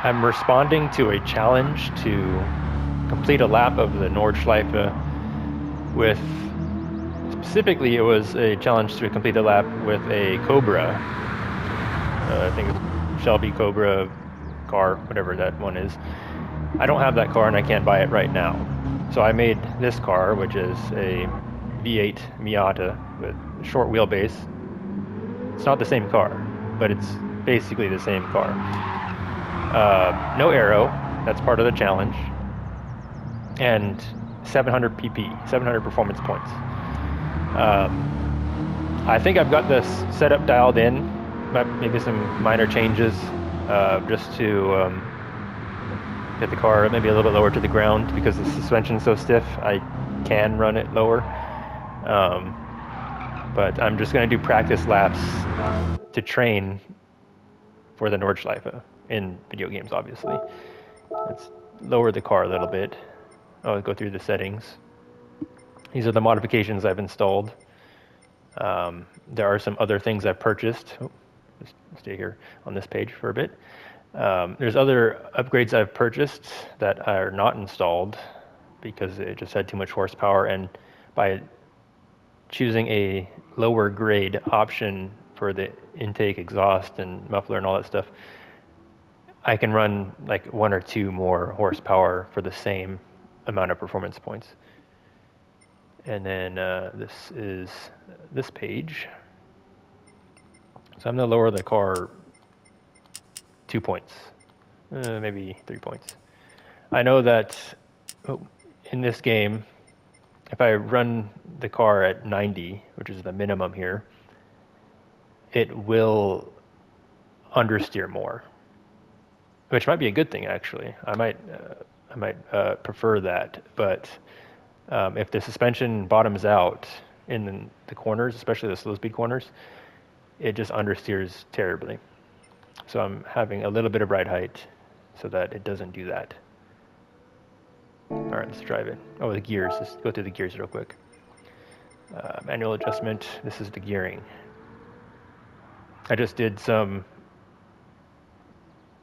I'm responding to a challenge to complete a lap of the Nordschleife with, specifically it was a challenge to complete a lap with a Cobra. I think it's Shelby Cobra car, whatever that one is. I don't have that car and I can't buy it right now. So I made this car, which is a V8 Miata with a short wheelbase. It's not the same car, but it's basically the same car. No aero, that's part of the challenge, and 700 pp, 700 performance points. I think I've got this setup dialed in, maybe some minor changes, just to get the car maybe a little bit lower to the ground because the suspension's so stiff. I can run it lower, but I'm just going to do practice laps to train for the Nordschleife in video games, obviously. Let's lower the car a little bit. I'll go through the settings. These are the modifications I've installed. There are some other things I've purchased. Just stay here on this page for a bit. There's other upgrades I've purchased that are not installed because it just had too much horsepower, and by choosing a lower grade option for the intake, exhaust, and muffler and all that stuff, I can run like 1 or 2 more horsepower for the same amount of performance points. And then this is this page. So I'm going to lower the car 2 points, maybe 3 points. I know that in this game, if I run the car at 90, which is the minimum here, it will understeer more, which might be a good thing actually. I might prefer that, but if the suspension bottoms out in the corners, especially the slow speed corners, it just understeers terribly. So I'm having a little bit of ride height so that it doesn't do that. All right, let's drive it. Oh, the gears. Let's go through the gears real quick. Manual adjustment. This is the gearing. I just did some,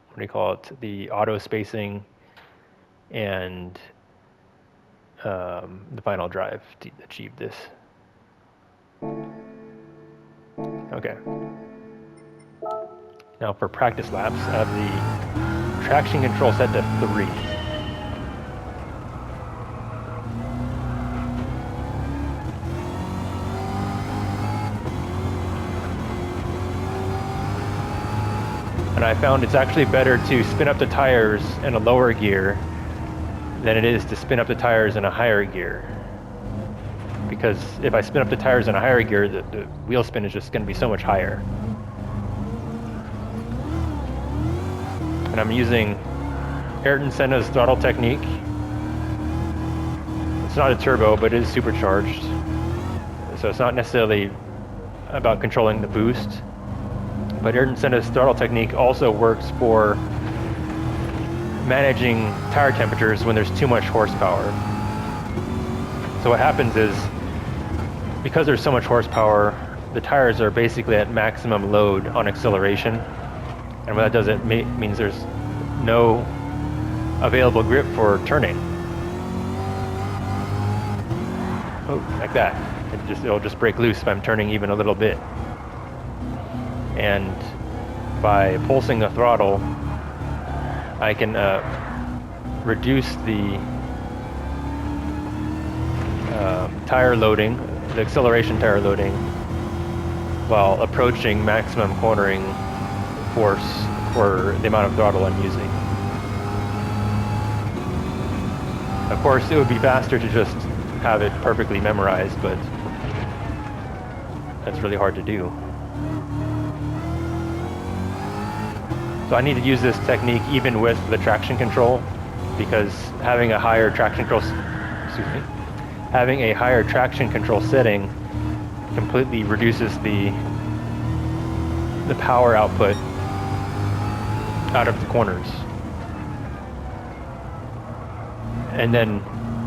what do you call it? The auto spacing and the final drive to achieve this. Okay. Now for practice laps, I have the traction control set to 3. And I found it's actually better to spin up the tires in a lower gear than it is to spin up the tires in a higher gear. Because if I spin up the tires in a higher gear, the wheel spin is just going to be so much higher. And I'm using Ayrton Senna's throttle technique. It's not a turbo, but it is supercharged. So it's not necessarily about controlling the boost. But Ayrton Senna's throttle technique also works for managing tire temperatures when there's too much horsepower. So what happens is, because there's so much horsepower, the tires are basically at maximum load on acceleration. And what that does, it means there's no available grip for turning. Oh, like that. It'll just break loose if I'm turning even a little bit. And by pulsing the throttle, I can reduce the tire loading, the acceleration tire loading, while approaching maximum cornering force for the amount of throttle I'm using. Of course, it would be faster to just have it perfectly memorized, but that's really hard to do. So I need to use this technique even with the traction control, because having a higher traction control, having a higher traction control setting completely reduces the power output out of the corners. And then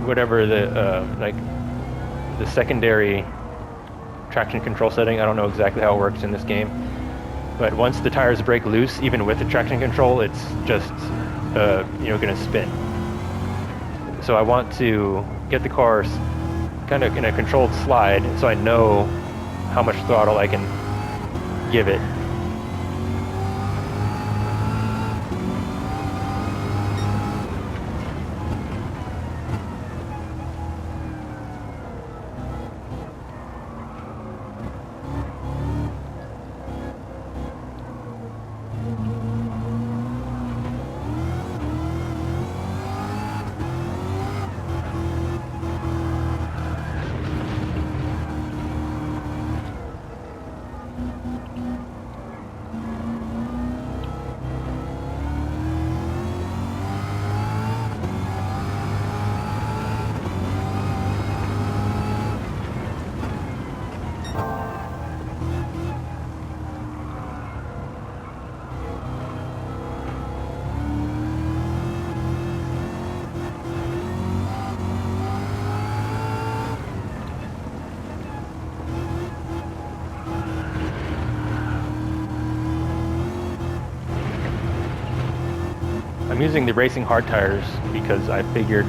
whatever the secondary traction control setting, I don't know exactly how it works in this game, but once the tires break loose, even with the traction control, it's just going to spin. So I want to get the car kind of in a controlled slide so I know how much throttle I can give it. I'm using the racing hard tires because I figured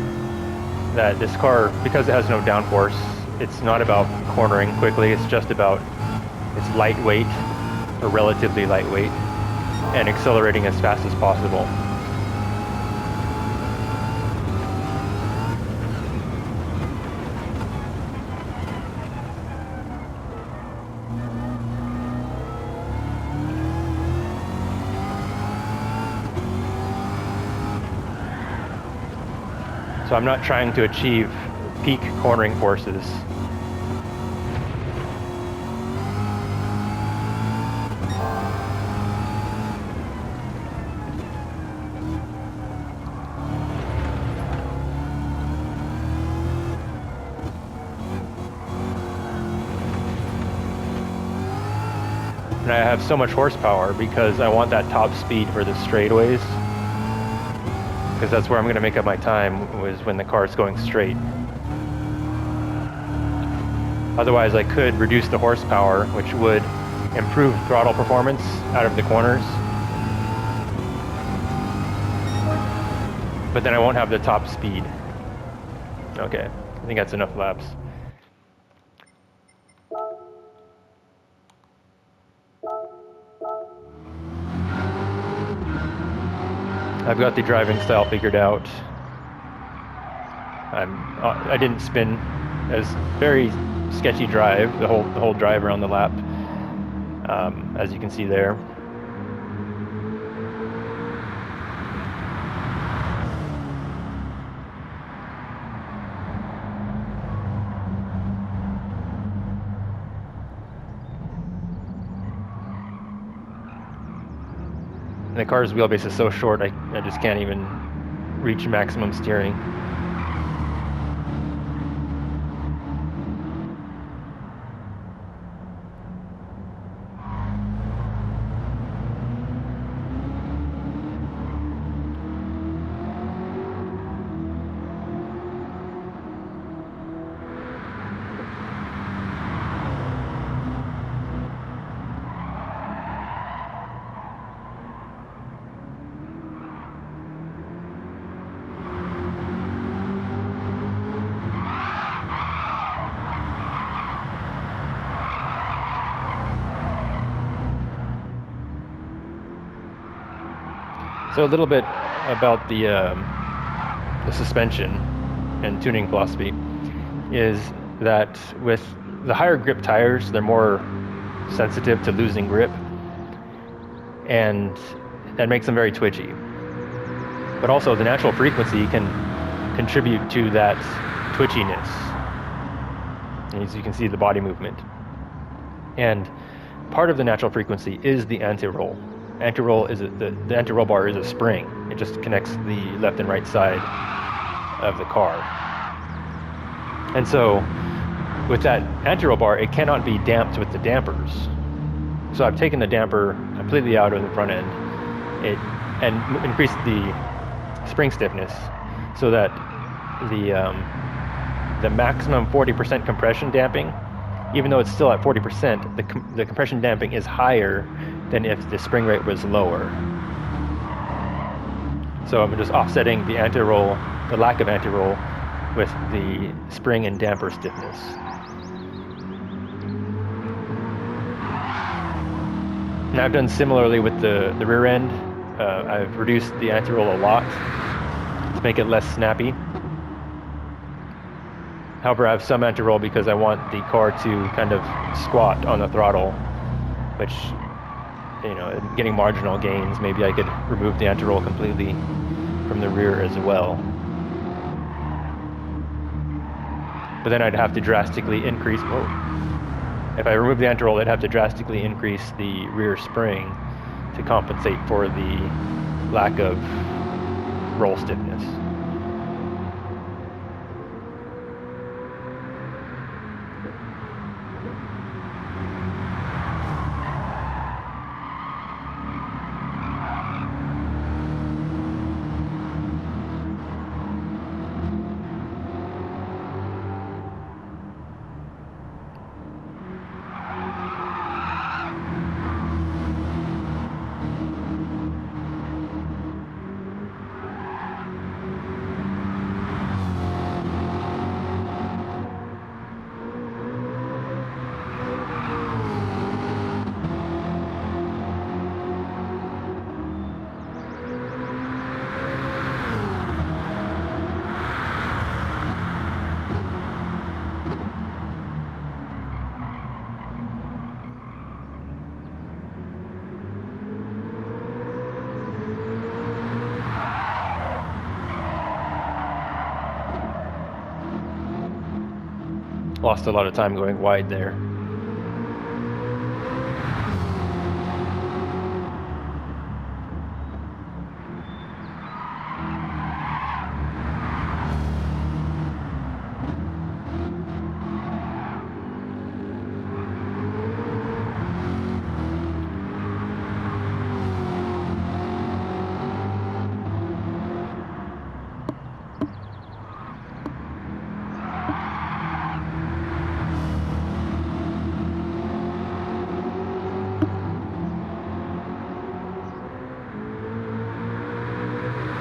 that this car, because it has no downforce, it's not about cornering quickly, it's just about it's lightweight, or relatively lightweight, and accelerating as fast as possible. So I'm not trying to achieve peak cornering forces. And I have so much horsepower because I want that top speed for the straightaways. Because that's where I'm going to make up my time, was when the car is going straight. Otherwise, I could reduce the horsepower, which would improve throttle performance out of the corners. But then I won't have the top speed. Okay, I think that's enough laps. I've got the driving style figured out. I didn't spin. It was very sketchy drive, the whole drive around the lap, as you can see there. And the car's wheelbase is so short, I just can't even reach maximum steering. So a little bit about the suspension and tuning philosophy is that with the higher grip tires, they're more sensitive to losing grip, and that makes them very twitchy. But also the natural frequency can contribute to that twitchiness. As you can see, the body movement. And part of the natural frequency is the anti-roll. Anti-roll is the anti-roll bar is a spring. It just connects the left and right side of the car. And so with that anti-roll bar, it cannot be damped with the dampers. So I've taken the damper completely out of the front end and increased the spring stiffness so that the maximum 40% compression damping, even though it's still at 40%, the compression damping is higher than if the spring rate was lower. So I'm just offsetting the anti-roll, the lack of anti-roll, with the spring and damper stiffness. And I've done similarly with the rear end. I've reduced the anti-roll a lot to make it less snappy. However, I have some anti-roll because I want the car to kind of squat on the throttle, which, you know, getting marginal gains. Maybe I could remove the anti-roll completely from the rear as well. But then I'd have to drastically increase, if I remove the anti-roll, I'd have to drastically increase the rear spring to compensate for the lack of roll stiffness. Lost a lot of time going wide there.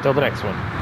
Till the next one.